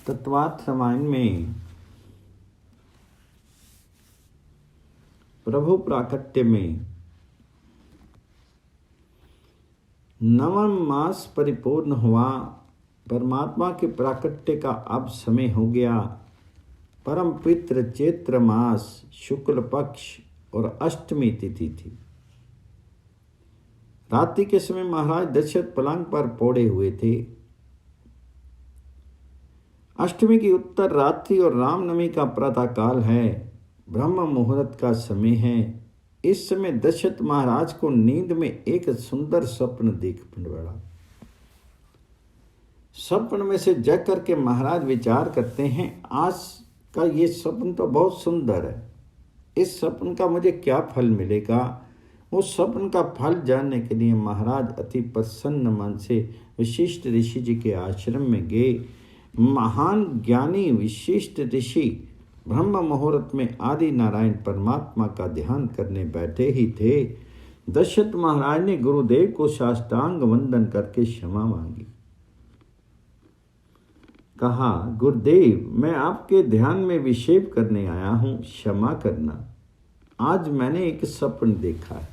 तत्वार्थ रामायण में प्रभु प्राकट्य में नवम मास परिपूर्ण हुआ। परमात्मा के प्राकट्य का अब समय हो गया। परम पित्र चैत्र मास शुक्ल पक्ष और अष्टमी तिथि थी। रात्रि के समय महाराज दशरथ पलंग पर पौड़े हुए थे। अष्टमी की उत्तर रात्रि और रामनवमी का प्रातः काल है। ब्रह्म मुहूर्त का समय है। इस समय दशरथ महाराज को नींद में एक सुंदर स्वप्न दिख पड़ा। स्वप्न में से जग करके महाराज विचार करते हैं, आज का ये स्वप्न तो बहुत सुंदर है। इस स्वप्न का मुझे क्या फल मिलेगा? उस स्वप्न का फल जानने के लिए महाराज अति प्रसन्न मन से वशिष्ठ ऋषि जी के आश्रम में गए। महान ज्ञानी वशिष्ठ ऋषि ब्रह्म मुहूर्त में आदि नारायण परमात्मा का ध्यान करने बैठे ही थे। दशरथ महाराज ने गुरुदेव को साष्टांग वंदन करके क्षमा मांगी। कहा, गुरुदेव, मैं आपके ध्यान में विक्षेप करने आया हूं, क्षमा करना। आज मैंने एक स्वप्न देखा है।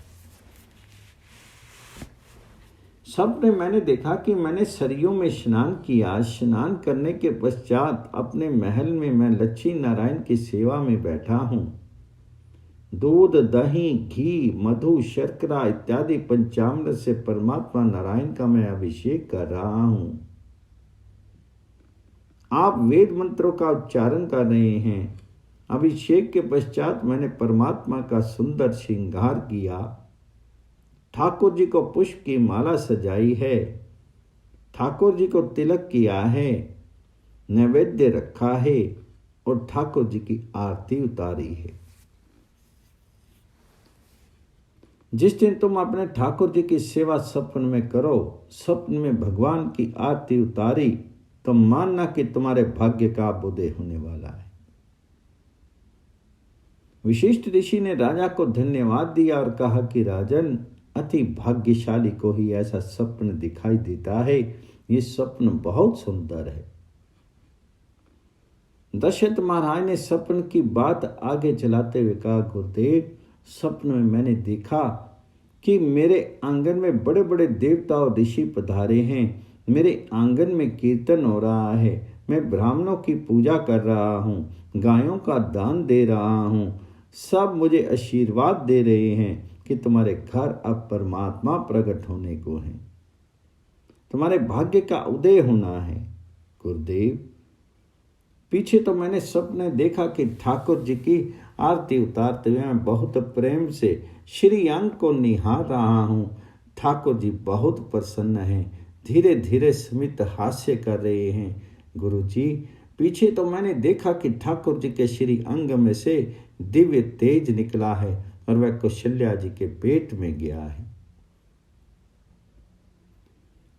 स्वप्न मैंने देखा कि मैंने सरयू में स्नान किया। स्नान करने के पश्चात अपने महल में मैं लक्ष्मी नारायण की सेवा में बैठा हूँ। दूध, दही, घी, मधु, शर्करा इत्यादि पंचामृत से परमात्मा नारायण का मैं अभिषेक कर रहा हूँ। आप वेद मंत्रों का उच्चारण कर रहे हैं। अभिषेक के पश्चात मैंने परमात्मा का सुंदर श्रृंगार किया। ठाकुर जी को पुष्प की माला सजाई है। ठाकुर जी को तिलक किया है, नैवेद्य रखा है और ठाकुर जी की आरती उतारी है। जिस दिन तुम अपने ठाकुर जी की सेवा स्वप्न में करो, स्वप्न में भगवान की आरती उतारी, तो मानना कि तुम्हारे भाग्य का उदय होने वाला है। वशिष्ठ ऋषि ने राजा को धन्यवाद दिया और कहा कि राजन, अति भाग्यशाली को ही ऐसा स्वप्न दिखाई देता है। ये स्वप्न बहुत सुंदर है। दशरथ महाराज ने स्वप्न की बात आगे चलाते हुए कहा, गुरुदेव, स्वप्न में मैंने देखा कि मेरे आंगन में बड़े बड़े देवता और ऋषि पधारे हैं। मेरे आंगन में कीर्तन हो रहा है। मैं ब्राह्मणों की पूजा कर रहा हूँ, गायों का दान दे रहा हूँ। सब मुझे आशीर्वाद दे रहे हैं कि तुम्हारे घर अब परमात्मा प्रकट होने को है, तुम्हारे भाग्य का उदय होना है। गुरुदेव, पीछे तो मैंने स्वप्न देखा कि ठाकुर जी की आरती उतारते हुए मैं बहुत प्रेम से श्री अंग को निहार रहा हूँ। ठाकुर जी बहुत प्रसन्न हैं, धीरे धीरे स्मित हास्य कर रहे हैं। गुरु जी, पीछे तो मैंने देखा कि ठाकुर जी के श्री अंग में से दिव्य तेज निकला है और वह कौशल्या जी के पेट में गया है।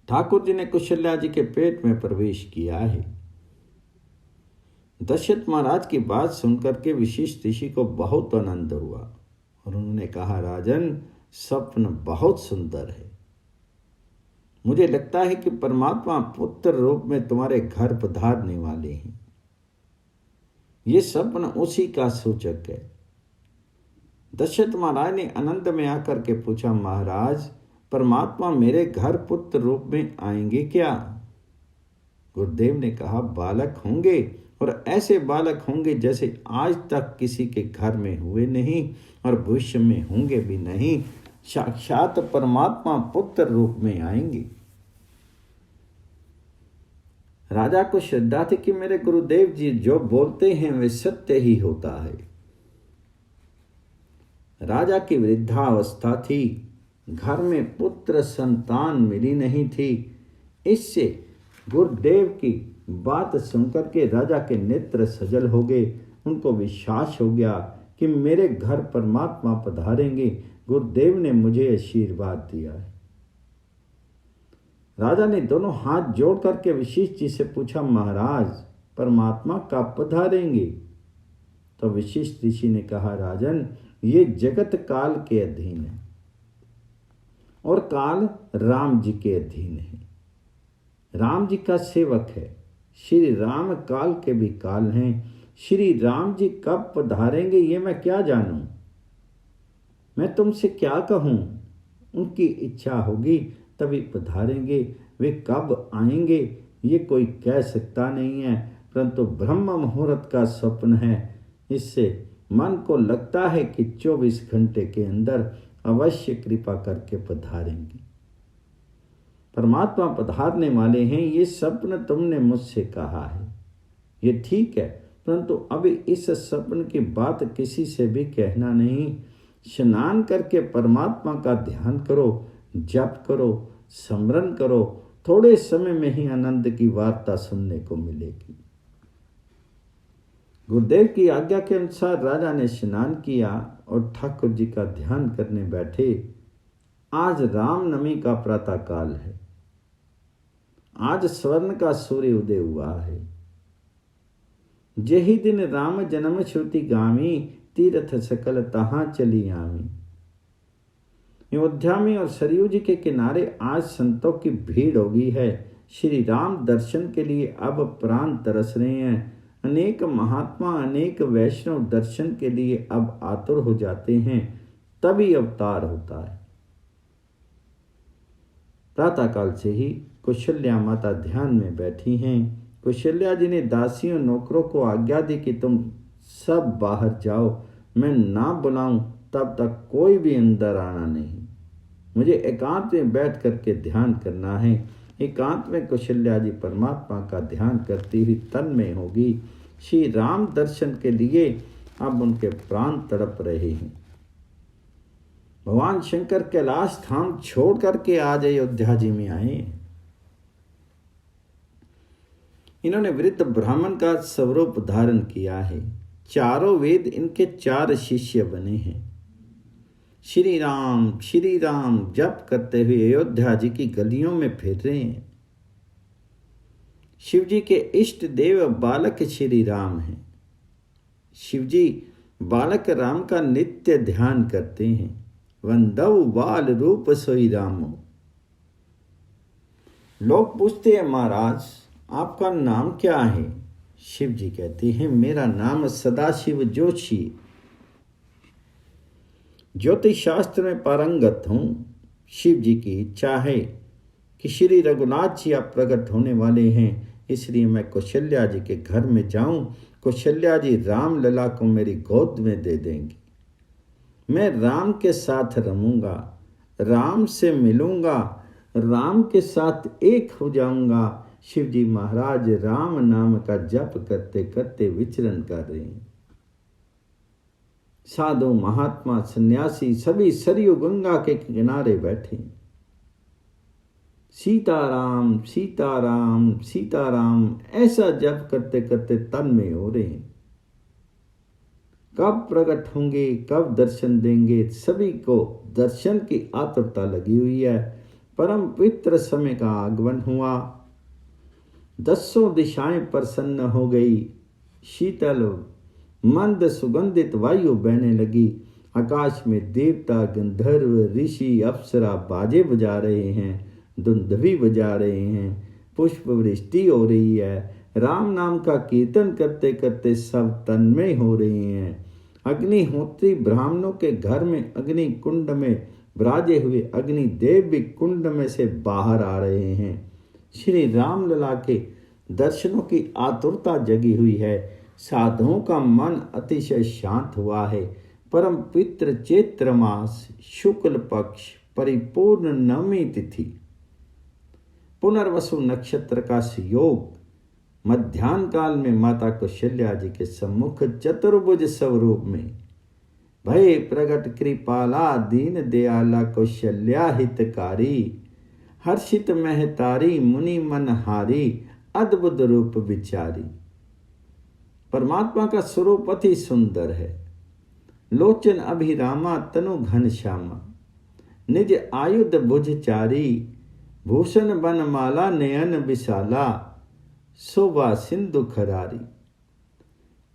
ठाकुर जी ने कौशल्या जी के पेट में प्रवेश किया है। दशरथ महाराज की बात सुनकर के वशिष्ठ ऋषि को बहुत आनंद हुआ और उन्होंने कहा, राजन, स्वप्न बहुत सुंदर है। मुझे लगता है कि परमात्मा पुत्र रूप में तुम्हारे घर पधारने वाले हैं। ये स्वप्न उसी का सूचक है। दशरथ महाराज ने आनंद में आकर के पूछा, महाराज, परमात्मा मेरे घर पुत्र रूप में आएंगे क्या? गुरुदेव ने कहा, बालक होंगे और ऐसे बालक होंगे जैसे आज तक किसी के घर में हुए नहीं और भविष्य में होंगे भी नहीं। साक्षात परमात्मा पुत्र रूप में आएंगे। राजा को श्रद्धा थी कि मेरे गुरुदेव जी जो बोलते हैं वे सत्य ही होता है। राजा की वृद्धावस्था थी, घर में पुत्र संतान मिली नहीं थी। इससे गुरुदेव की बात सुनकर के राजा के नेत्र सजल हो गए। उनको विश्वास हो गया कि मेरे घर परमात्मा पधारेंगे। गुरुदेव ने मुझे आशीर्वाद दिया है। राजा ने दोनों हाथ जोड़ करके वशिष्ठ जी से पूछा, महाराज, परमात्मा कब पधारेंगे? तो वशिष्ठ ऋषि ने कहा, राजन, ये जगत काल के अधीन है और काल राम जी के अधीन है। राम जी का सेवक है, श्री राम काल के भी काल हैं। श्री राम जी कब पधारेंगे ये मैं क्या जानूं? मैं तुमसे क्या कहूं? उनकी इच्छा होगी तभी पधारेंगे। वे कब आएंगे ये कोई कह सकता नहीं है, परंतु ब्रह्म मुहूर्त का स्वप्न है। इससे मन को लगता है कि 24 घंटे के अंदर अवश्य कृपा करके पधारेंगे। परमात्मा पधारने वाले हैं, ये स्वप्न तुमने मुझसे कहा है, ये ठीक है, परंतु अभी इस स्वप्न की बात किसी से भी कहना नहीं। स्नान करके परमात्मा का ध्यान करो, जप करो, स्मरण करो, थोड़े समय में ही आनंद की वार्ता सुनने को मिलेगी। गुरुदेव की आज्ञा के अनुसार राजा ने स्नान किया और ठाकुर जी का ध्यान करने बैठे। आज रामनवमी का प्रातः काल है। आज स्वर्ण का सूर्य उदय हुआ है। जही दिन राम जन्म श्रुति गामी, तीर्थ सकल तहां चली आमी। अयोध्या में और सरयू जी के किनारे आज संतों की भीड़ हो गई है। श्री राम दर्शन के लिए अब प्राण तरस रहे हैं। अनेक महात्मा, अनेक वैष्णव दर्शन के लिए अब आतुर हो जाते हैं, तभी अवतार होता है। प्रातःकाल से ही कौशल्या माता ध्यान में बैठी हैं। कौशल्या जी ने दासियों नौकरों को आज्ञा दी कि तुम सब बाहर जाओ, मैं ना बुलाऊं तब तक कोई भी अंदर आना नहीं। मुझे एकांत में बैठ करके ध्यान करना है। एकांत में कौशल्या जी परमात्मा का ध्यान करती हुई तन में होगी। श्री राम दर्शन के लिए अब उनके प्राण तड़प रहे हैं। भगवान शंकर कैलाश धाम छोड़ करके आज अयोध्या जी में आए। इन्होंने वृद्ध ब्राह्मण का स्वरूप धारण किया है। चारों वेद इनके 4 शिष्य बने हैं। श्री राम जप करते हुए अयोध्या जी की गलियों में फिर रहे हैं। शिव जी के इष्ट देव बालक श्री राम हैं। शिव जी बालक राम का नित्य ध्यान करते हैं। वंदव बाल रूप सोई रामो। लोग पूछते हैं, महाराज आपका नाम क्या है? शिव जी कहते हैं, मेरा नाम सदाशिव जोशी। ज्योतिष शास्त्र में पारंगत हूं। शिव जी की इच्छा है कि श्री रघुनाथ जी आप प्रकट होने वाले हैं, इसलिए मैं कौशल्या जी के घर में जाऊं। कौशल्या जी राम लला को मेरी गोद में दे देंगी। मैं राम के साथ रमूंगा, राम से मिलूंगा, राम के साथ एक हो जाऊंगा। शिव जी महाराज राम नाम का जप करते करते विचरण कर रहे हैं। साधु महात्मा सन्यासी सभी सरयू गंगा के किनारे बैठे। सीताराम सीताराम सीताराम ऐसा जप करते करते तन में हो रहे हैं। कब प्रकट होंगे, कब दर्शन देंगे, सभी को दर्शन की आतुरता लगी हुई है। परम पवित्र समय का आगमन हुआ। 10 दिशाएं प्रसन्न हो गई। शीतल मंद सुगंधित वायु बहने लगी। आकाश में देवता, गंधर्व, ऋषि, अप्सरा बाजे बजा रहे हैं, धुंधवी बजा रहे हैं, पुष्प वृष्टि हो रही है। राम नाम का कीर्तन करते करते सब तन्मय हो रहे हैं। अग्निहोत्री ब्राह्मणों के घर में अग्नि कुंड में विराजे हुए अग्निदेव भी कुंड में से बाहर आ रहे हैं। श्री राम लला के दर्शनों की आतुरता जगी हुई है। साधुओं का मन अतिशय शांत हुआ है। परम पवित्र चैत्र मास शुक्ल पक्ष परिपूर्ण नवमी तिथि पुनर्वसु नक्षत्र का संयोग मध्याह्न काल में माता कौशल्या जी के सम्मुख चतुर्भुज स्वरूप में भय प्रगट कृपाला दीन दयाला कौशल्या हितकारी हर्षित महतारी मुनि मनहारी अद्भुत रूप विचारी। परमात्मा का स्वरूप अति सुंदर है। लोचन अभिरामा तनु घनश्यामा निज आयुध भुजचारी भूषण बनमाला नयन विशाला शोभा सिंधु खरारी।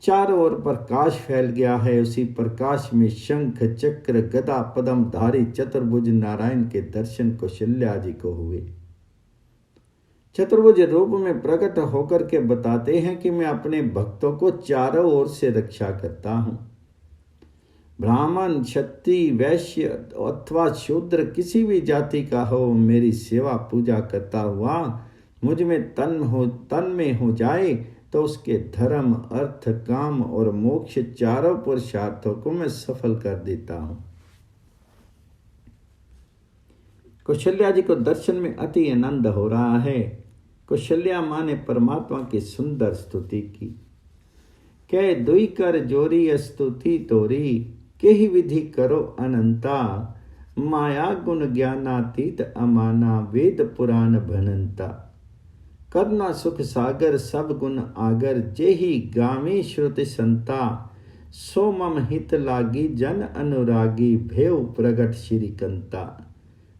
चारों ओर प्रकाश फैल गया है। उसी प्रकाश में शंख चक्र गदा पद्मधारी चतुर्भुज नारायण के दर्शन कौशल्या जी को हुए। चतुर्भुज रूप में प्रकट होकर के बताते हैं कि मैं अपने भक्तों को चारों ओर से रक्षा करता हूँ। ब्राह्मण, क्षत्रिय, वैश्य अथवा शूद्र किसी भी जाति का हो, मेरी सेवा पूजा करता हुआ मुझ में तन में हो जाए तो उसके धर्म, अर्थ, काम और मोक्ष चारों पुरुषार्थों को मैं सफल कर देता हूँ। कौशल्या जी को दर्शन में अति आनंद हो रहा है। कौशल्या माँ ने परमात्मा की सुंदर स्तुति की। कह दुई कर जोरी स्तुति तोरी, केहि विधि करो अनंता, माया गुण ज्ञानातीत अमाना, वेद पुराण भनंता। करुणा सुख सागर सब गुण आगर, जेहि गामी श्रुति संता, सो मम हित लागी जन अनुरागी, भेव प्रगट श्रीकंता।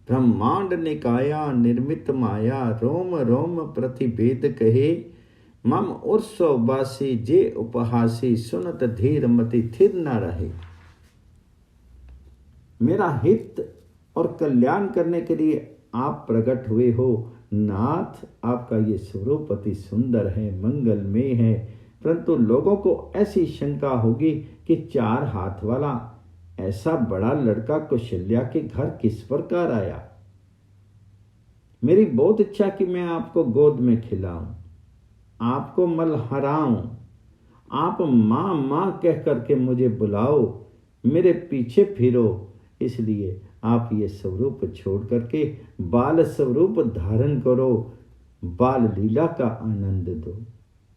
ब्रह्मांड निकाया निर्मित माया, रोम रोम प्रतिभेद कहे, मम उर्सो बासी जे उपहासी, सुनत धीर मति थिर न रहे। मेरा हित और कल्याण करने के लिए आप प्रकट हुए हो नाथ। आपका ये स्वरूप अति सुंदर है, मंगलमय है, परंतु लोगों को ऐसी शंका होगी कि 4 हाथ वाला ऐसा बड़ा लड़का कौशल्या के घर किस प्रकार आया। मेरी बहुत इच्छा कि मैं आपको गोद में खिलाऊं, आपको मलहराऊं, आप माँ माँ कह करके मुझे बुलाओ, मेरे पीछे फिरो। इसलिए आप ये स्वरूप छोड़ करके बाल स्वरूप धारण करो, बाल लीला का आनंद दो।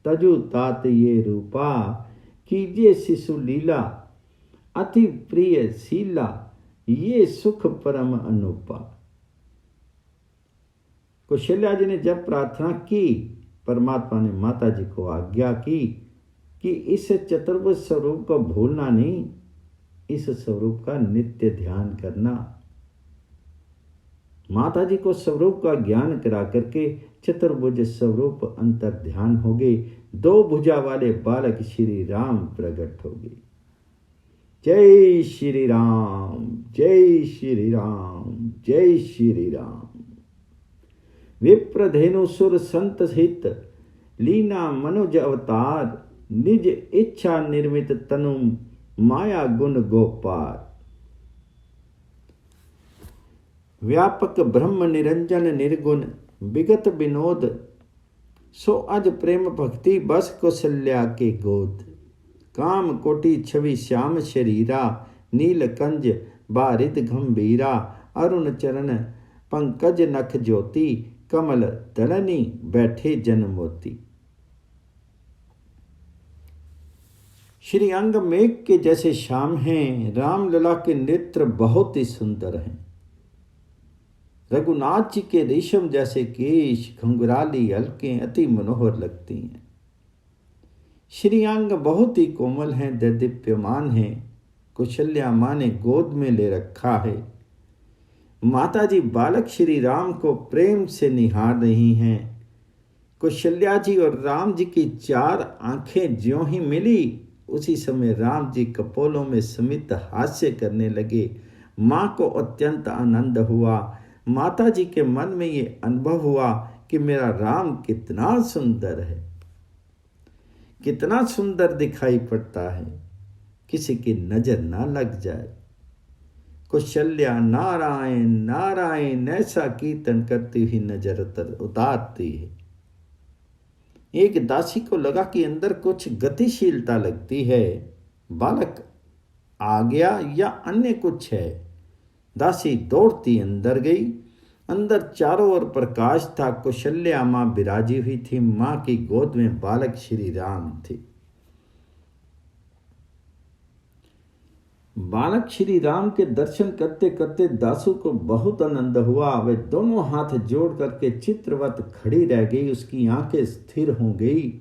तजु तात ये रूपा, कीजिए शिशु लीला, अति प्रिय शीला, ये सुख परम अनुपा। कौशल्या जी ने जब प्रार्थना की, परमात्मा ने माता जी को आज्ञा की कि इस चतुर्भुज स्वरूप को भूलना नहीं, इस स्वरूप का नित्य ध्यान करना। माता जी को स्वरूप का ज्ञान करा करके चतुर्भुज स्वरूप अंतर ध्यान हो गए। 2 भुजा वाले बालक श्री राम प्रकट हो गए। जय श्री राम, जय श्री राम, जय श्री राम। विप्रधेनु सुर संत हित, लीना मनुज अवतार, निज इच्छा निर्मित तनु, माया गुण गोपार। व्यापक ब्रह्म निरंजन निर्गुण, विगत विनोद, सो अज प्रेम भक्ति बस कौशल्या के गोद। काम कोटि छवि श्याम शरीरा, नील कंज बारिद गंभीरा, अरुण चरण पंकज नख ज्योति, कमल दलनी बैठे जन मोती। श्री अंग मेघ के जैसे श्याम हैं, रामलला के नेत्र बहुत ही सुंदर हैं। रघुनाथ जी के रेशम जैसे केश, घुंघराली हल्के अति मनोहर लगती हैं। श्री अंग बहुत ही कोमल हैं, दैदीप्यमान हैं। कौशल्या माँ ने गोद में ले रखा है। माता जी बालक श्री राम को प्रेम से निहार रही हैं। कौशल्या जी और राम जी की 4 आंखें ज्यों ही मिली, उसी समय राम जी कपोलों में समित हास्य करने लगे। माँ को अत्यंत आनंद हुआ। माता जी के मन में ये अनुभव हुआ कि मेरा राम कितना सुंदर है, कितना सुंदर दिखाई पड़ता है, किसी की नजर ना लग जाए। कौशल्या नारायण नारायण ऐसा कीर्तन करती हुई नजर उतारती है। एक दासी को लगा कि अंदर कुछ गतिशीलता लगती है, बालक आ गया या अन्य कुछ है। दासी दौड़ती अंदर गई। अंदर चारों ओर प्रकाश था। कौशल्या माँ विराजी हुई थी। माँ की गोद में बालक श्री राम थे। बालक श्री राम के दर्शन करते करते दासू को बहुत आनंद हुआ। वे दोनों हाथ जोड़ करके चित्रवत खड़ी रह गई। उसकी आंखें स्थिर हो गई,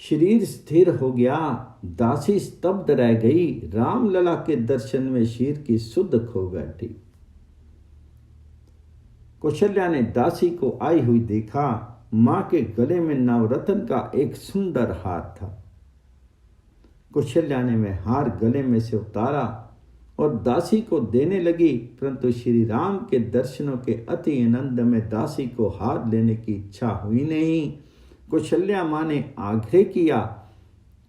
शरीर स्थिर हो गया। दासी स्तब्ध रह गई। रामलला के दर्शन में शीर की सुध खो बैठी। कौशल्या ने दासी को आई हुई देखा। मां के गले में नवरत्न का एक सुंदर हार था। कौशल्या ने वह हार गले में से उतारा और दासी को देने लगी, परंतु श्री राम के दर्शनों के अति आनंद में दासी को हाथ लेने की इच्छा हुई नहीं। कौशल्या माँ ने आग्रह किया,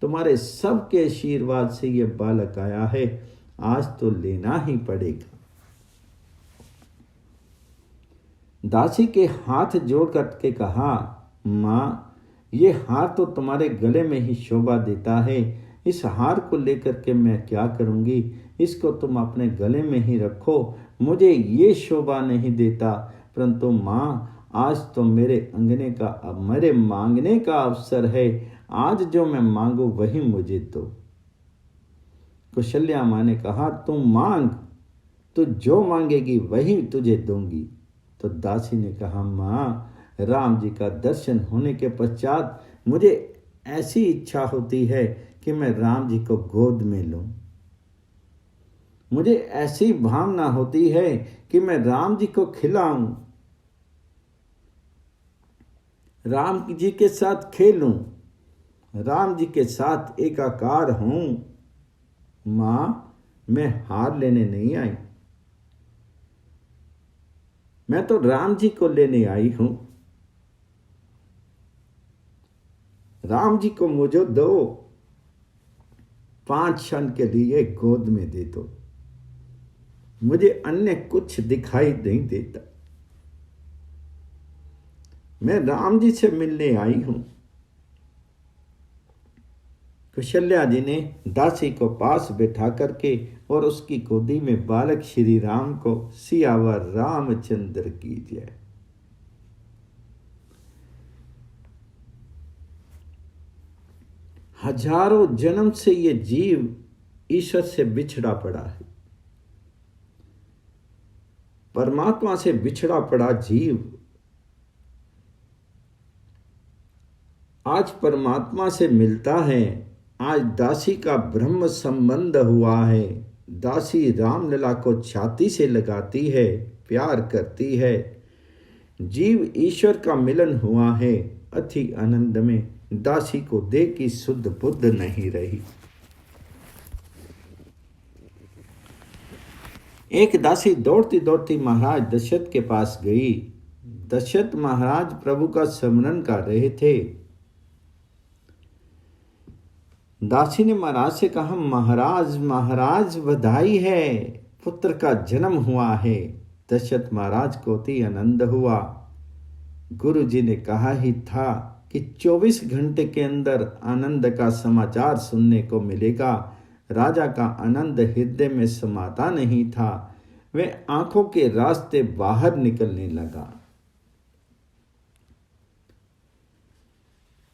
तुम्हारे सबके आशीर्वाद से यह बालक आया है, आज तो लेना ही पड़ेगा। दासी के हाथ जोड़ करके कहा, माँ ये हार तो तुम्हारे गले में ही शोभा देता है, इस हार को लेकर के मैं क्या करूँगी, इसको तुम अपने गले में ही रखो, मुझे ये शोभा नहीं देता। परंतु माँ आज तो मेरे मांगने का अवसर है, आज जो मैं मांगू वही मुझे दो। कौशल्या माँ ने कहा, तुम मांग, तू जो मांगेगी वही तुझे दूंगी। तो दासी ने कहा, माँ राम जी का दर्शन होने के पश्चात मुझे ऐसी इच्छा होती है कि मैं राम जी को गोद में लूं। मुझे ऐसी भावना होती है कि मैं राम जी को खिलाऊं, राम जी के साथ खेलूं, राम जी के साथ एकाकार हूं। माँ मैं हार लेने नहीं आई, मैं तो राम जी को लेने आई हूं। राम जी को मुझे दो, 5 क्षण के लिए गोद में दे दो, मुझे अन्य कुछ दिखाई नहीं देता, मैं राम जी से मिलने आई हूं। कौशल्या जी ने दासी को पास बैठा करके और उसकी गोदी में बालक श्री राम को, सियावर रामचंद्र की जय। हजारों जन्म से ये जीव ईश्वर से बिछड़ा पड़ा है, परमात्मा से बिछड़ा पड़ा जीव आज परमात्मा से मिलता है। आज दासी का ब्रह्म संबंध हुआ है, दासी रामलला को छाती से लगाती है, प्यार करती है, जीव ईश्वर का मिलन हुआ है। अति आनंद में दासी को देख की शुद्ध बुद्ध नहीं रही। एक दासी दौड़ती दौड़ती महाराज दशरथ के पास गई। दशरथ महाराज प्रभु का स्मरण कर रहे थे। दासी ने महाराज से कहा, महाराज महाराज बधाई है, पुत्र का जन्म हुआ है। दशरथ महाराज को अति आनंद हुआ। गुरु जी ने कहा ही था कि 24 घंटे के अंदर आनंद का समाचार सुनने को मिलेगा। राजा का आनंद हृदय में समाता नहीं था, वह आंखों के रास्ते बाहर निकलने लगा।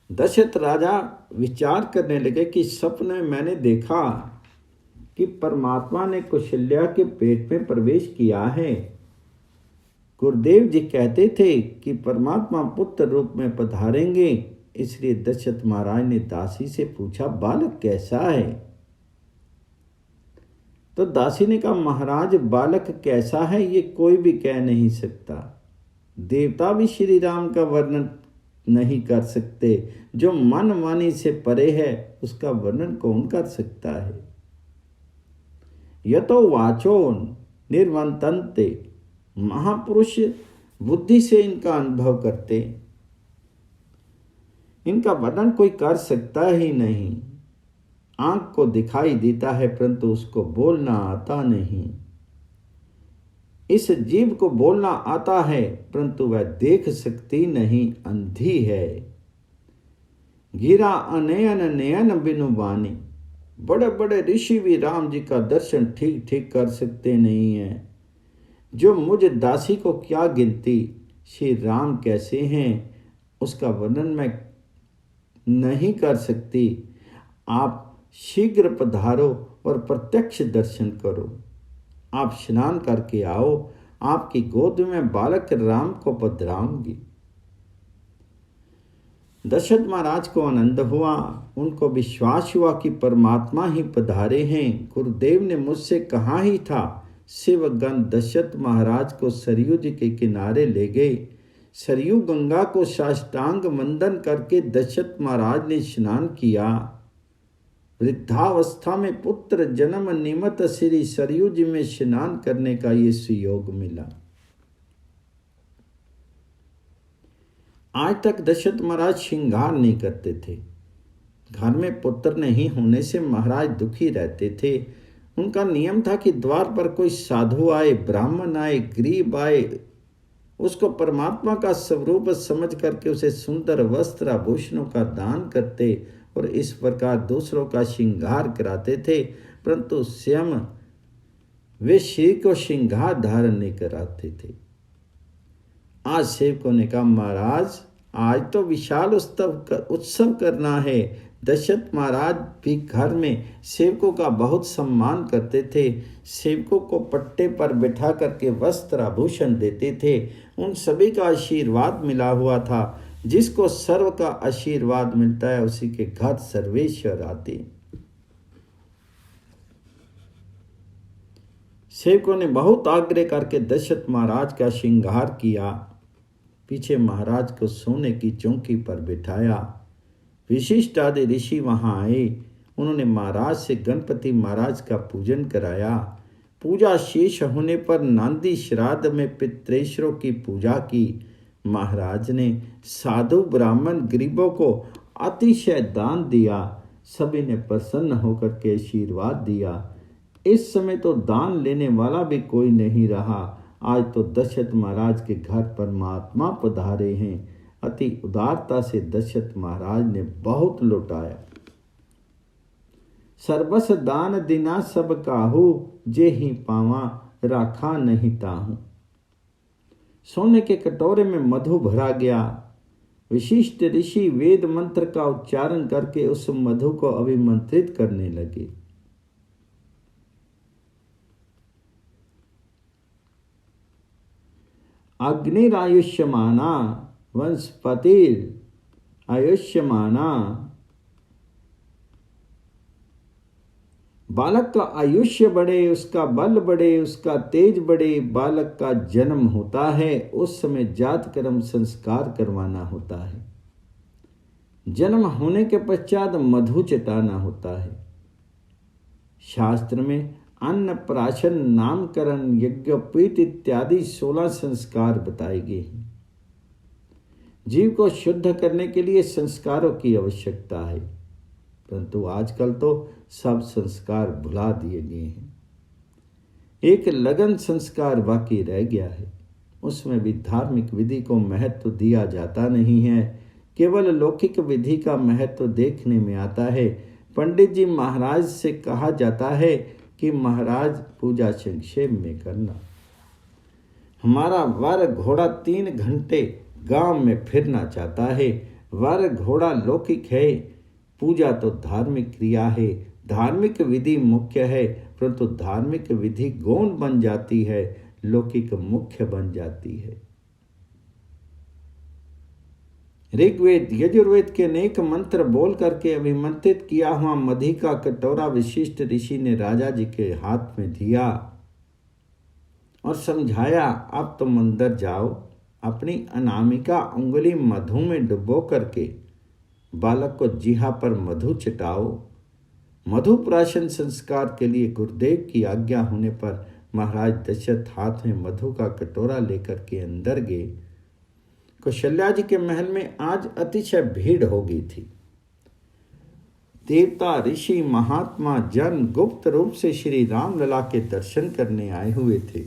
दशरथ राजा विचार करने लगे कि सपने में मैंने देखा कि परमात्मा ने कौशल्या के पेट में प्रवेश किया है। गुरुदेव जी कहते थे कि परमात्मा पुत्र रूप में पधारेंगे, इसलिए दशरथ महाराज ने दासी से पूछा, बालक कैसा है? तो दासी ने कहा, महाराज बालक कैसा है ये कोई भी कह नहीं सकता, देवता भी श्री राम का वर्णन नहीं कर सकते, जो मन वाणी से परे है उसका वर्णन कौन कर सकता है। यतो वाचो निर्वंतन्ते, महापुरुष बुद्धि से इनका अनुभव करते, इनका वर्णन कोई कर सकता ही नहीं। आंख को दिखाई देता है परंतु उसको बोलना आता नहीं। इस जीव को बोलना आता है परंतु वह देख सकती नहीं, अंधी है। गिरा अनयन नयन बिनु बानी, बड़े बड़े ऋषि भी राम जी का दर्शन ठीक ठीक कर सकते नहीं है। जो मुझ दासी को क्या गिनती, श्री राम कैसे हैं उसका वर्णन मैं नहीं कर सकती। आप शीघ्र पधारो और प्रत्यक्ष दर्शन करो। आप स्नान करके आओ, आपकी गोद में बालक राम को पधराऊंगी। दशरथ महाराज को आनंद हुआ, उनको विश्वास हुआ कि परमात्मा ही पधारे हैं। गुरुदेव ने मुझसे कहा ही था। शिवगण दशरथ महाराज को सरयू जी के किनारे ले गए। सरयू गंगा को साष्टांग वंदन करके दशरथ महाराज ने स्नान किया। वृद्धावस्था में पुत्र जन्म निमित्त श्री सरयू जी में स्नान करने का ये सुयोग मिला। आज तक दशरथ महाराज श्रृंगार नहीं करते थे। घर में पुत्र नहीं होने से महाराज दुखी रहते थे। उनका नियम था कि द्वार पर कोई साधु आए, ब्राह्मण आए, गरीब आए, उसको परमात्मा का स्वरूप समझ करके उसे सुंदर वस्त्र आभूषणों का दान करते और इस प्रकार दूसरों का श्रृंगार कराते थे, परंतु स्वयं वे श्री को श्रृंगार धारण नहीं कराते थे। आज सेवकों ने कहा, महाराज आज तो विशाल उत्सव करना है। दशरथ महाराज भी घर में सेवकों का बहुत सम्मान करते थे। सेवकों को पट्टे पर बैठा करके वस्त्र आभूषण देते थे। उन सभी का आशीर्वाद मिला हुआ था। जिसको सर्व का आशीर्वाद मिलता है उसी के घर सर्वेश्वर आते। सेवकों ने बहुत आग्रह करके दशरथ महाराज का श्रृंगार किया। पीछे महाराज को सोने की चौकी पर बिठाया। विशिष्ट आदि ऋषि वहां आए। उन्होंने महाराज से गणपति महाराज का पूजन कराया। पूजा शेष होने पर नांदी श्राद्ध में पितृेश्वरों की पूजा की। महाराज ने साधु ब्राह्मण गरीबों को अतिशय दान दिया। सभी ने प्रसन्न होकर के आशीर्वाद दिया। इस समय तो दान लेने वाला भी कोई नहीं रहा। आज तो दशरथ महाराज के घर पर महात्मा पधारे हैं। अति उदारता से दशरथ महाराज ने बहुत लौटाया। सर्वस दान दिना सब काहू, जे ही पावा राखा नहीं ताहू। सोने के कटोरे में मधु भरा गया। विशिष्ट ऋषि वेद मंत्र का उच्चारण करके उस मधु को अभिमंत्रित करने लगे। अग्निरायुष्यमाना वंशपतिर आयुष्यमाना। बालक का आयुष्य बढ़े, उसका बल बढ़े, उसका तेज बढ़े। बालक का जन्म होता है, उस समय जात कर्म संस्कार करवाना होता है। जन्म होने के पश्चात मधु चटाना होता है। शास्त्र में अन्नप्राशन, नामकरण, यज्ञोपवीत इत्यादि 16 संस्कार बताए गए हैं। जीव को शुद्ध करने के लिए संस्कारों की आवश्यकता है, परंतु आजकल तो सब संस्कार भुला दिए गए हैं। एक लगन संस्कार बाकी रह गया है। उसमें भी धार्मिक विधि को महत्व दिया जाता नहीं है। केवल लौकिक विधि का महत्व देखने में आता है। पंडित जी महाराज से कहा जाता है कि महाराज पूजा संक्षेप में करना। हमारा वर घोड़ा 3 घंटे गांव में फिरना चाहता है। वर घोड़ा लौकिक है, पूजा तो धार्मिक क्रिया है। धार्मिक विधि मुख्य है, परंतु धार्मिक विधि गौण बन जाती है, लौकिक मुख्य बन जाती है। ऋग्वेद यजुर्वेद के अनेक मंत्र बोल करके अभिमंत्रित किया हुआ मधु का कटोरा विशिष्ट ऋषि ने राजा जी के हाथ में दिया और समझाया, अब तुम अंदर जाओ, अपनी अनामिका उंगली मधु में डुबो करके बालक को जीहा पर मधु चटाओ। मधु प्राशन संस्कार के लिए गुरुदेव की आज्ञा होने पर महाराज दशरथ हाथ में मधु का कटोरा लेकर के अंदर गए। कौशल्या जी के महल में आज अतिशय भीड़ हो गई थी। देवता, ऋषि, महात्मा, जन गुप्त रूप से श्री राम लला के दर्शन करने आए हुए थे।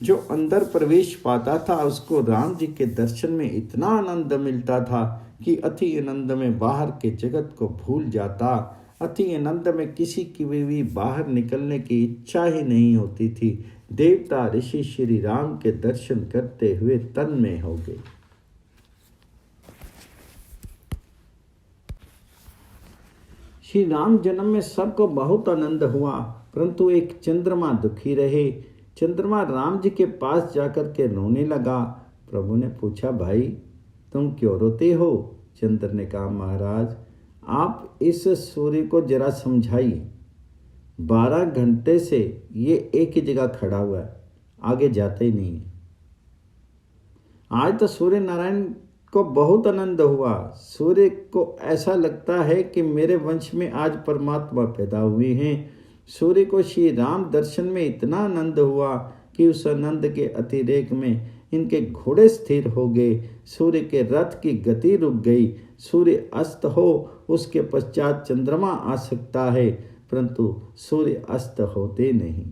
जो अंदर प्रवेश पाता था उसको राम जी के दर्शन में इतना आनंद मिलता था कि अति आनंद में बाहर के जगत को भूल जाता। अति आनंद में किसी की भी बाहर निकलने की इच्छा ही नहीं होती थी। देवता ऋषि श्री राम के दर्शन करते हुए तन्मय हो गए। श्री राम जन्म में सबको बहुत आनंद हुआ, परंतु एक चंद्रमा दुखी रहे। चंद्रमा राम जी के पास जाकर के रोने लगा। प्रभु ने पूछा, भाई तुम क्यों रोते हो? चंद्र ने कहा, महाराज आप इस सूर्य को जरा समझाइए। 12 घंटे से ये एक ही जगह खड़ा हुआ है, आगे जाता ही नहीं है। आज तो सूर्य नारायण को बहुत आनंद हुआ। सूर्य को ऐसा लगता है कि मेरे वंश में आज परमात्मा पैदा हुए हैं। सूर्य को श्री राम दर्शन में इतना आनंद हुआ कि उस आनंद के अतिरेक में इनके घोड़े स्थिर हो गए। सूर्य के रथ की गति रुक गई। सूर्य अस्त हो उसके पश्चात चंद्रमा आ सकता है, परंतु सूर्य अस्त होते नहीं।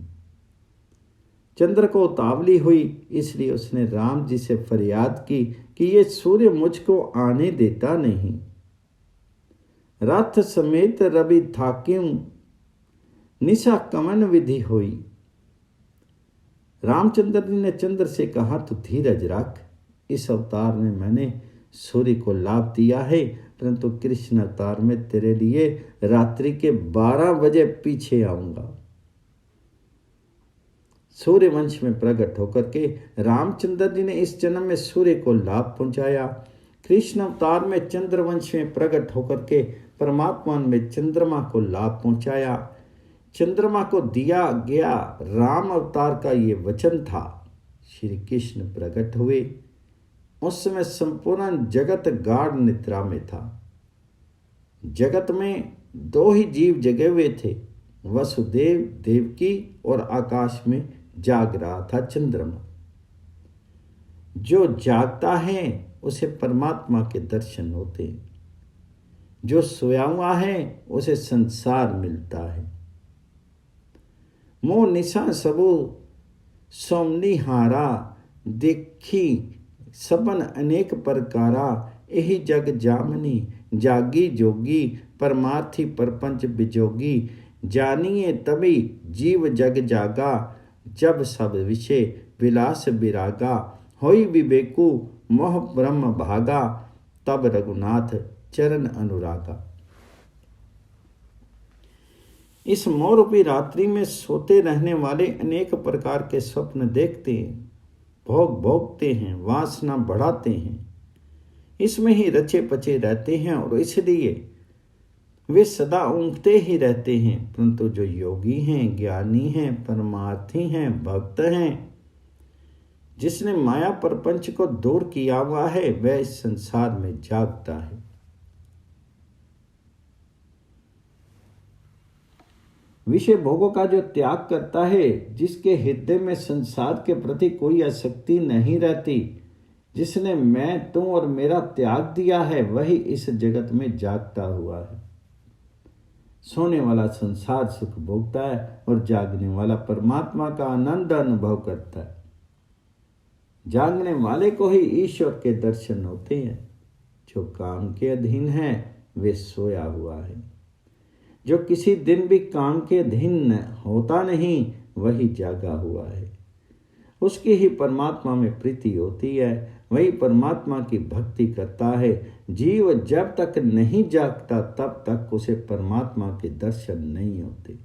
चंद्र को उतावली हुई, इसलिए उसने राम जी से फरियाद की कि ये सूर्य मुझको आने देता नहीं। रथ समेत रवि थाक्यूं निशा कमन विधि हुई। रामचंद्र जी ने चंद्र से कहा, तू धीरज रख, इस अवतार में मैंने सूर्य को लाभ दिया है, परंतु कृष्ण अवतार में तेरे लिए रात्रि के 12 बजे पीछे आऊंगा। सूर्य वंश में प्रकट होकर के रामचंद्र जी ने इस जन्म में सूर्य को लाभ पहुंचाया। कृष्ण अवतार में चंद्र वंश में प्रकट होकर के परमात्मा में चंद्रमा को लाभ पहुंचाया। चंद्रमा को दिया गया राम अवतार का ये वचन था। श्री कृष्ण प्रकट हुए, उस समय संपूर्ण जगत गाढ़ निद्रा में था। जगत में 2 ही जीव जगे हुए थे, वसुदेव देवकी, और आकाश में जाग रहा था चंद्रमा। जो जागता है उसे परमात्मा के दर्शन होते हैं, जो सोया हुआ है उसे संसार मिलता है। मोह निशा सबो सोमनिहारा, देखी सपन अनेक प्रकारा, यही जग जामनी जागी जोगी, परमार्थी परपंच बिजोगी, जानिए तभी जीव जग जागा, जब सब विषय विलास विरागा, होई विवेकु मोह ब्रह्म भागा, तब रघुनाथ चरण अनुरागा। इस मोहरूपी रात्रि में सोते रहने वाले अनेक प्रकार के स्वप्न देखते हैं, भोग भोगते हैं, वासना बढ़ाते हैं, इसमें ही रचे पचे रहते हैं और इसलिए वे सदा ऊँघते ही रहते हैं। परंतु जो योगी हैं, ज्ञानी हैं, परमार्थी हैं, भक्त हैं, जिसने माया प्रपंच को दूर किया हुआ है, वह इस संसार में जागता है। विषय भोगों का जो त्याग करता है, जिसके हृदय में संसार के प्रति कोई आसक्ति नहीं रहती, जिसने मैं तुम और मेरा त्याग दिया है, वही इस जगत में जागता हुआ है। सोने वाला संसार सुख भोगता है और जागने वाला परमात्मा का आनंद अनुभव करता है। जागने वाले को ही ईश्वर के दर्शन होते हैं। जो काम के अधीन है वे सोया हुआ है। जो किसी दिन भी काम के अधीन होता नहीं, वही जागा हुआ है। उसकी ही परमात्मा में प्रीति होती है, वही परमात्मा की भक्ति करता है। जीव जब तक नहीं जागता तब तक उसे परमात्मा के दर्शन नहीं होते।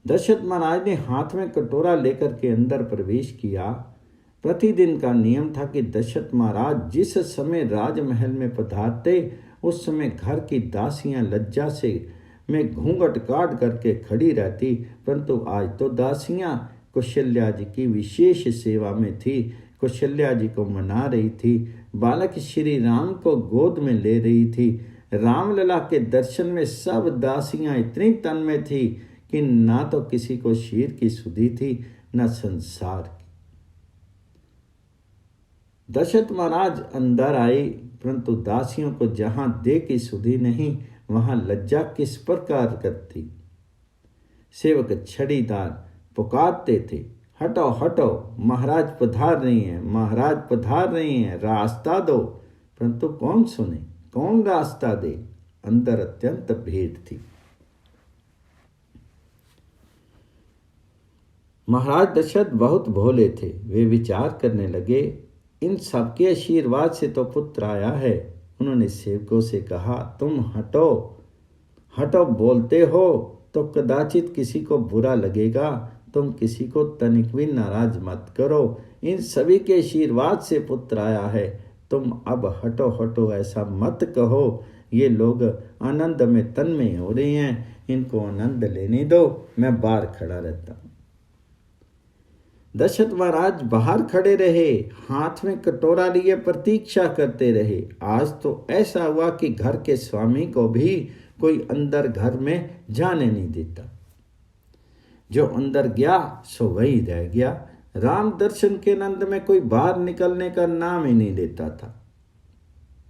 दशरथ महाराज ने हाथ में कटोरा लेकर के अंदर प्रवेश किया। प्रतिदिन का नियम था कि दशरथ महाराज जिस समय राजमहल में पधारते, उस समय घर की दासियां लज्जा से में घूंघट काट करके खड़ी रहती, परंतु आज तो दासियां कौशल्या जी की विशेष सेवा में थी, कौशल्या जी को मना रही थी, बालक श्री राम को गोद में ले रही थी। रामलला के दर्शन में सब दासियां इतनी तन्मय थी कि ना तो किसी को शीर की सुधि थी, न संसार की। दशरथ महाराज अंदर आए, परंतु दासियों को जहां दे की सुधि नहीं, वहां लज्जा किस प्रकार करती। सेवक छड़ीदार पुकारते थे, हटो हटो, महाराज पधार रही हैं, महाराज पधार रही हैं, रास्ता दो। परंतु कौन सुने, कौन रास्ता दे। अंदर अत्यंत भीड़ थी। महाराज दशरथ बहुत भोले थे। वे विचार करने लगे, इन सबके आशीर्वाद से तो पुत्र आया है। उन्होंने सेवकों से कहा, तुम हटो हटो बोलते हो तो कदाचित किसी को बुरा लगेगा, तुम किसी को तनिक भी नाराज मत करो। इन सभी के आशीर्वाद से पुत्र आया है, तुम अब हटो हटो ऐसा मत कहो। ये लोग आनंद में तन्मय हो रहे हैं, इनको आनंद लेने दो, मैं बाहर खड़ा रहता हूँ। दशरथ महाराज बाहर खड़े रहे, हाथ में कटोरा लिए प्रतीक्षा करते रहे। आज तो ऐसा हुआ कि घर के स्वामी को भी कोई अंदर घर में जाने नहीं देता। जो अंदर गया सो वही रह गया। राम दर्शन के आनंद में कोई बाहर निकलने का नाम ही नहीं लेता था।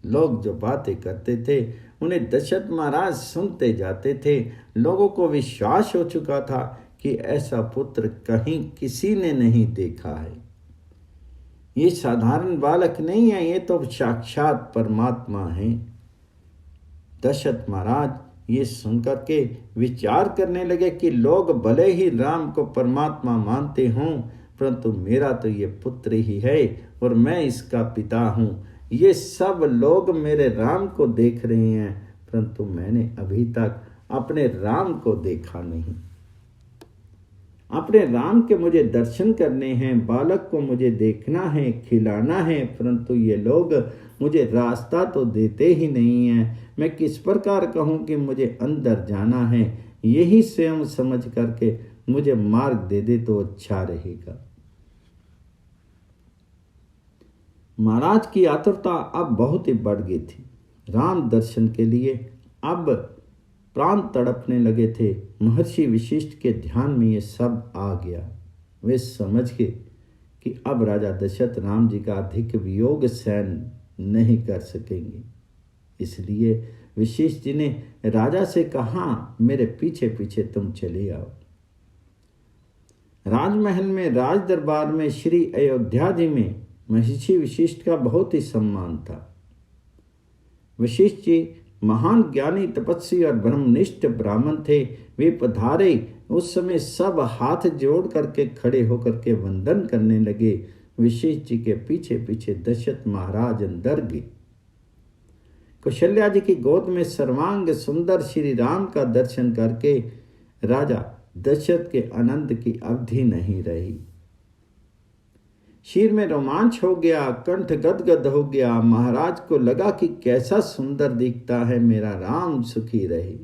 लोग जो बातें करते थे उन्हें दशरथ महाराज सुनते जाते थे। लोगों को विश्वास हो चुका था कि ऐसा पुत्र कहीं किसी ने नहीं देखा है। ये साधारण बालक नहीं है, ये तो साक्षात परमात्मा है। दशरथ महाराज ये सुनकर के विचार करने लगे कि लोग भले ही राम को परमात्मा मानते हों, परंतु मेरा तो ये पुत्र ही है और मैं इसका पिता हूँ। ये सब लोग मेरे राम को देख रहे हैं, परंतु मैंने अभी तक अपने राम को देखा नहीं। अपने राम के मुझे दर्शन करने हैं, बालक को मुझे देखना है, खिलाना है, परंतु ये लोग मुझे रास्ता तो देते ही नहीं हैं। मैं किस प्रकार कहूँ कि मुझे अंदर जाना है? यही स्वयं समझ करके मुझे मार्ग दे दे तो अच्छा रहेगा। महाराज की आतुरता अब बहुत ही बढ़ गई थी। राम दर्शन के लिए अब प्राण तड़पने लगे थे। महर्षि वशिष्ठ के ध्यान में ये सब आ गया। वे समझ गए कि अब राजा दशरथ राम जी का अधिक वियोग सहन नहीं कर सकेंगे। इसलिए वशिष्ठ जी ने राजा से कहा, मेरे पीछे पीछे तुम चले आओ। राजमहल में, राज दरबार में, श्री अयोध्या जी में महर्षि वशिष्ठ का बहुत ही सम्मान था। वशिष्ठ जी महान ज्ञानी, तपस्वी और ब्रह्मनिष्ठ ब्राह्मण थे। वे पधारे उस समय सब हाथ जोड़ करके खड़े होकर के वंदन करने लगे। वशिष्ठ जी के पीछे पीछे दशरथ महाराज अंदर गए। कौशल्या जी की गोद में सर्वांग सुंदर श्री राम का दर्शन करके राजा दशरथ के आनंद की अवधि नहीं रही। शीर में रोमांच हो गया, कंठ गदगद हो गया। महाराज को लगा कि कैसा सुंदर दिखता है मेरा राम, सुखी रहे।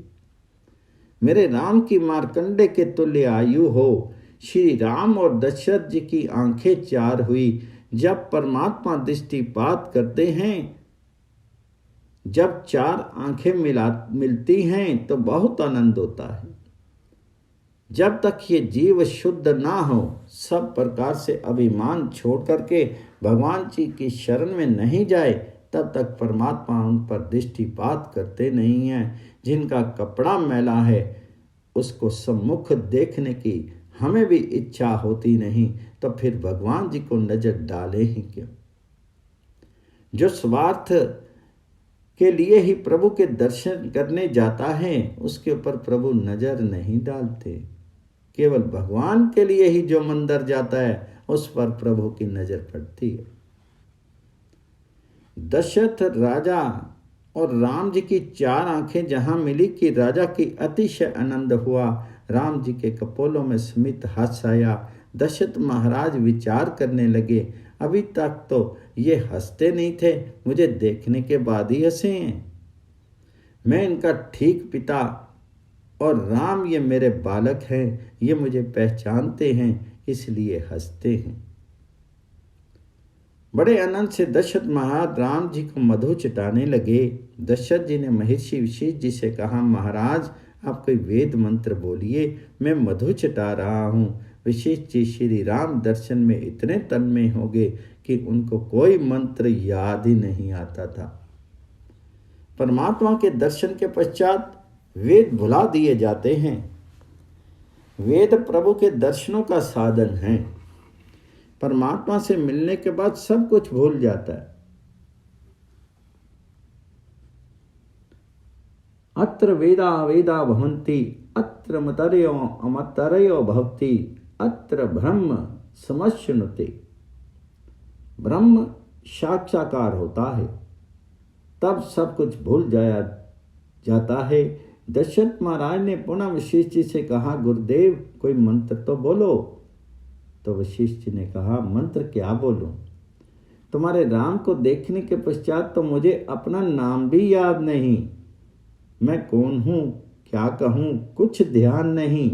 मेरे राम की मार्कंडे के तुल्य आयु हो। श्री राम और दशरथ जी की आंखें चार हुई। जब परमात्मा दृष्टिपात करते हैं, जब चार आंखें मिलती हैं तो बहुत आनंद होता है। जब तक ये जीव शुद्ध ना हो, सब प्रकार से अभिमान छोड़ करके भगवान जी की शरण में नहीं जाए, तब तक परमात्मा उन पर दृष्टिपात करते नहीं हैं। जिनका कपड़ा मैला है उसको सम्मुख देखने की हमें भी इच्छा होती नहीं, तो फिर भगवान जी को नजर डाले ही क्यों? जो स्वार्थ के लिए ही प्रभु के दर्शन करने जाता है, उसके ऊपर प्रभु नजर नहीं डालते। केवल भगवान के लिए ही जो मंदिर जाता है उस पर प्रभु की नजर पड़ती है। दशरथ राजा और राम जी की चार आंखें जहां मिली कि राजा की अतिशय आनंद हुआ। राम जी के कपोलों में स्मित हास्य आया। दशरथ महाराज विचार करने लगे, अभी तक तो ये हंसते नहीं थे, मुझे देखने के बाद ही हंसे हैं। मैं इनका ठीक पिता और राम ये मेरे बालक हैं, ये मुझे पहचानते हैं, इसलिए हंसते हैं। बड़े आनंद से दशरथ महाराज राम जी को मधु चटाने लगे। दशरथ जी ने महर्षि वशिष्ठ जी से कहा, महाराज आप कोई वेद मंत्र बोलिए, मैं मधु चटा रहा हूँ। वशिष्ठ जी श्री राम दर्शन में इतने तन्मय हो गए कि उनको कोई मंत्र याद ही नहीं आता था। परमात्मा के दर्शन के पश्चात वेद भुला दिए जाते हैं। वेद प्रभु के दर्शनों का साधन है। परमात्मा से मिलने के बाद सब कुछ भूल जाता है। अत्र वेदा वेदा भवन्ति, अत्र मतरयो अमतरयो भवति, अत्र ब्रह्म समश्नुते। ब्रह्म साक्षात्कार होता है, तब सब कुछ भूल जाता है। दशरथ महाराज ने पुनः वशिष्ठ जी से कहा, गुरुदेव कोई मंत्र तो बोलो। तो वशिष्ठ जी ने कहा, मंत्र क्या बोलूं? तुम्हारे राम को देखने के पश्चात तो मुझे अपना नाम भी याद नहीं। मैं कौन हूं, क्या कहूं, कुछ ध्यान नहीं।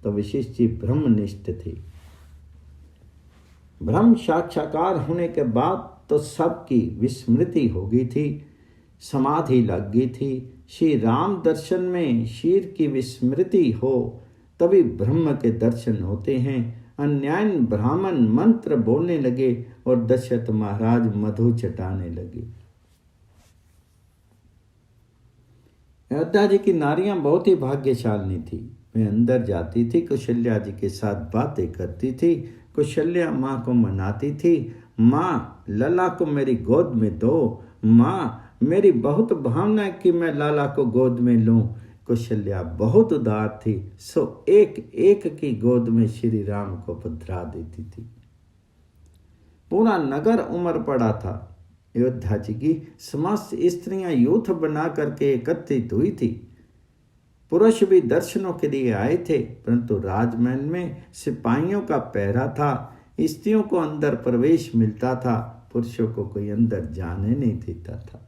तो वशिष्ठ जी ब्रह्मनिष्ठ थे। ब्रह्म साक्षात्कार होने के बाद तो सबकी विस्मृति हो गई थी, समाधि लग गई थी। श्री राम दर्शन में शीर की विस्मृति हो तभी ब्रह्म के दर्शन होते हैं। अन्यायन ब्राह्मण मंत्र बोलने लगे और दशरथ महाराज मधु चटाने लगे। अयोध्या जी की नारियां बहुत ही भाग्यशाली थी। वे अंदर जाती थी, कौशल्या जी के साथ बातें करती थी, कौशल्या माँ को मनाती थी, माँ लला को मेरी गोद में दो, माँ मेरी बहुत भावना है कि मैं लाला को गोद में लूं। कौशल्या बहुत उदार थी, सो एक एक की गोद में श्री राम को पधरा देती थी। पूरा नगर उमड़ पड़ा था। अयोध्या जी की समस्त स्त्रियां यूथ बना करके एकत्रित हुई थी। पुरुष भी दर्शनों के लिए आए थे, परंतु राजमहल में सिपाहियों का पहरा था। स्त्रियों को अंदर प्रवेश मिलता था, पुरुषों को कोई अंदर जाने नहीं देता था।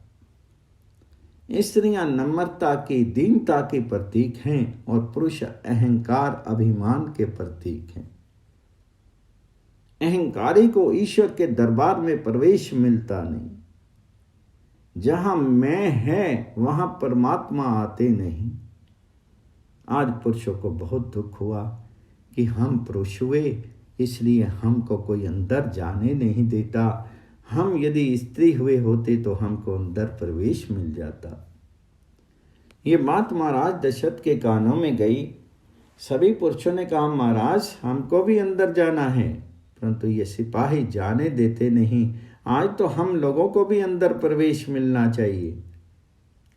स्त्रियां नम्रता की, दीनता की प्रतीक हैं और पुरुष अहंकार, अभिमान के प्रतीक हैं। अहंकारी को ईश्वर के दरबार में प्रवेश मिलता नहीं। जहां मैं है वहां परमात्मा आते नहीं। आज पुरुषों को बहुत दुख हुआ कि हम पुरुष हुए, इसलिए हमको कोई अंदर जाने नहीं देता। हम यदि स्त्री हुए होते तो हमको अंदर प्रवेश मिल जाता। ये बात महाराज दशरथ के कानों में गई। सभी पुरुषों ने कहा, महाराज हमको भी अंदर जाना है, परंतु ये सिपाही जाने देते नहीं। आज तो हम लोगों को भी अंदर प्रवेश मिलना चाहिए।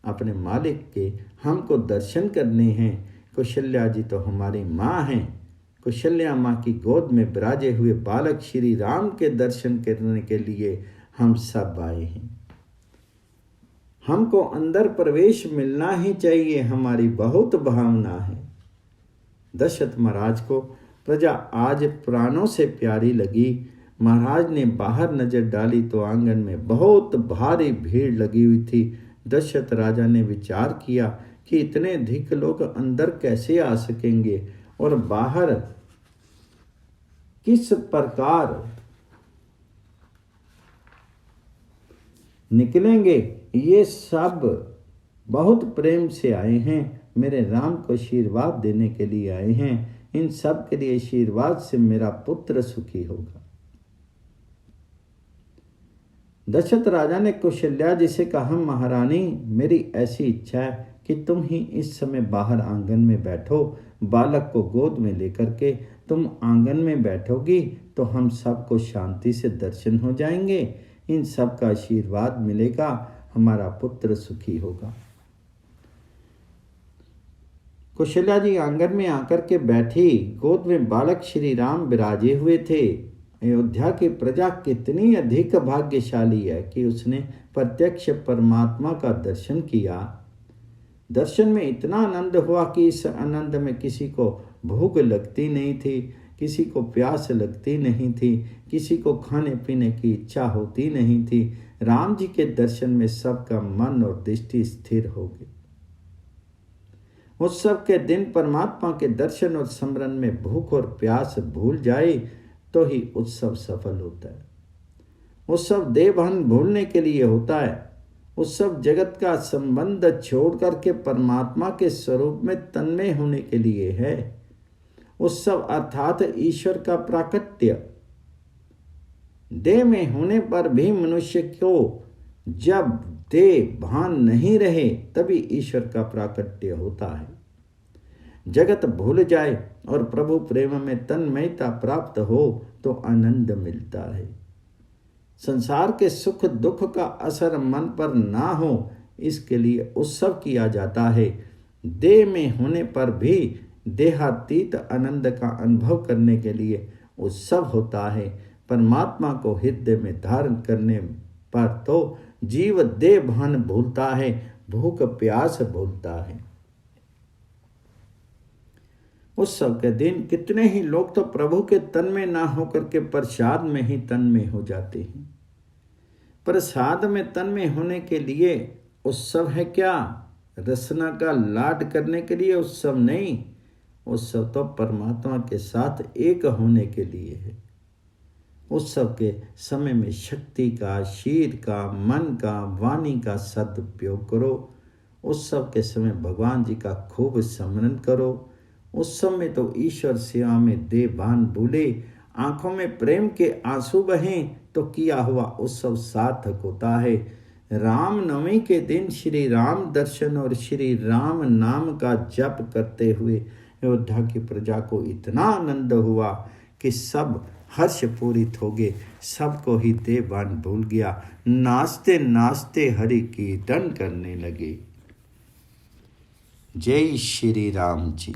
अपने मालिक के हमको दर्शन करने हैं। कौशल्या जी तो हमारी माँ हैं। कौशल्या माँ की गोद में विराजे हुए बालक श्री राम के दर्शन करने के लिए हम सब आए हैं। हमको अंदर प्रवेश मिलना ही चाहिए, हमारी बहुत भावना है। दशरथ महाराज को प्रजा आज प्राणों से प्यारी लगी। महाराज ने बाहर नजर डाली तो आंगन में बहुत भारी भीड़ लगी हुई थी। दशरथ राजा ने विचार किया कि इतने अधिक लोग अंदर कैसे आ सकेंगे और बाहर किस प्रकार निकलेंगे। ये सब बहुत प्रेम से आए हैं, मेरे राम को आशीर्वाद देने के लिए आए हैं। इन सब के लिए आशीर्वाद से मेरा पुत्र सुखी होगा। दशरथ राजा ने कौशल्या जी से कहा, महारानी मेरी ऐसी इच्छा है कि तुम ही इस समय बाहर आंगन में बैठो। बालक को गोद में लेकर के तुम आंगन में बैठोगी तो हम सबको शांति से दर्शन हो जाएंगे। इन सब का आशीर्वाद मिलेगा, हमारा पुत्र सुखी होगा। कौशल्या जी आंगन में आकर के बैठी। गोद में बालक श्री राम विराजे हुए थे। अयोध्या की प्रजा कितनी अधिक भाग्यशाली है कि उसने प्रत्यक्ष परमात्मा का दर्शन किया। दर्शन में इतना आनंद हुआ कि इस आनंद में किसी को भूख लगती नहीं थी, किसी को प्यास लगती नहीं थी, किसी को खाने पीने की इच्छा होती नहीं थी। राम जी के दर्शन में सबका मन और दृष्टि स्थिर हो गई। उत्सव के दिन परमात्मा के दर्शन और स्मरण में भूख और प्यास भूल जाए तो ही उत्सव सफल होता है। उत्सव देवहन भूलने के लिए होता है। उत्सव जगत का संबंध छोड़ करके परमात्मा के स्वरूप में तन्मय होने के लिए है। उत्सव अर्थात ईश्वर का प्राकट्य। देह में होने पर भी मनुष्य को जब देह भान नहीं रहे तभी ईश्वर का प्राकट्य होता है। जगत भूल जाए और प्रभु प्रेम में तन्मयता प्राप्त हो तो आनंद मिलता है। संसार के सुख दुख का असर मन पर ना हो, इसके लिए उत्सव किया जाता है। देह में होने पर भी देहातीत आनंद का अनुभव करने के लिए उत्सव होता है। परमात्मा को हृदय में धारण करने पर तो जीव देह भान भूलता है, भूख प्यास भूलता है। उत्सव के दिन कितने ही लोग तो प्रभु के तन में ना होकर के प्रसाद में ही तन में हो जाते हैं। प्रसाद में तन में होने के लिए उत्सव है क्या? रसना का लाड करने के लिए उत्सव नहीं। उत्सव तो परमात्मा के साथ एक होने के लिए है। उत्सव के समय में शक्ति का, शीर का, मन का, वाणी का सदुपयोग करो। उत्सव के समय भगवान जी का खूब स्मरण करो। उस समय तो ईश्वर सेवा में देवान भूले, आंखों में प्रेम के आंसू बहें तो किया हुआ उत्सव सार्थक होता है। रामनवमी के दिन श्री राम दर्शन और श्री राम नाम का जप करते हुए अयोध्या की प्रजा को इतना आनंद हुआ कि सब हर्ष पूरित हो गए, सबको ही देवान भूल गया, नाचते नाचते हरि कीर्तन करने लगे। जय श्री राम जी।